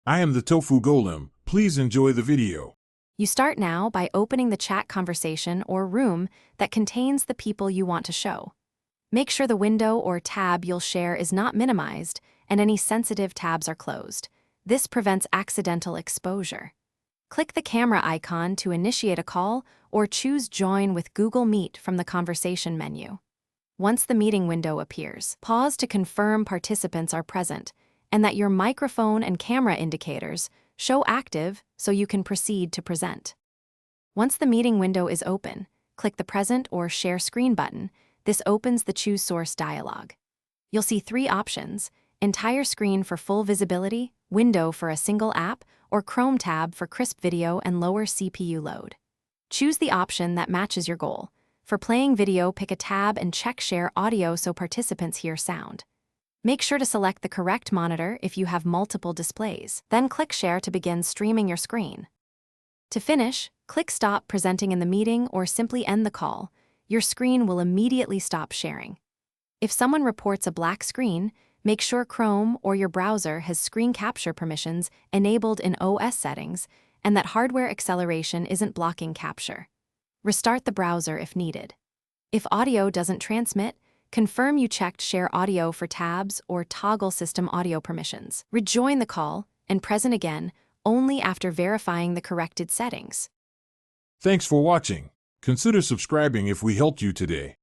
I am the Tofu Golem. Please enjoy the video. You start now by opening the chat conversation or room that contains the people you want to show. Make sure the window or tab you'll share is not minimized and any sensitive tabs are closed. This prevents accidental exposure. Click the camera icon to initiate a call or choose Join with Google Meet from the conversation menu. Once the meeting window appears, pause to confirm participants are present and that your microphone and camera indicators show active so you can proceed to present. Once the meeting window is open, click the Present or Share Screen button. This opens the Choose Source dialog. You'll see three options: entire screen for full visibility, window for a single app, or Chrome tab for crisp video and lower CPU load. Choose the option that matches your goal. For playing video, pick a tab and check Share Audio so participants hear sound. Make sure to select the correct monitor if you have multiple displays. Then click Share to begin streaming your screen. To finish, click Stop Presenting in the meeting or simply end the call. Your screen will immediately stop sharing. If someone reports a black screen, make sure Chrome or your browser has screen capture permissions enabled in OS settings and that hardware acceleration isn't blocking capture. Restart the browser if needed. If audio doesn't transmit, confirm you checked Share Audio for tabs or toggle system audio permissions. Rejoin the call and present again only after verifying the corrected settings. Thanks for watching. Consider subscribing if we helped you today.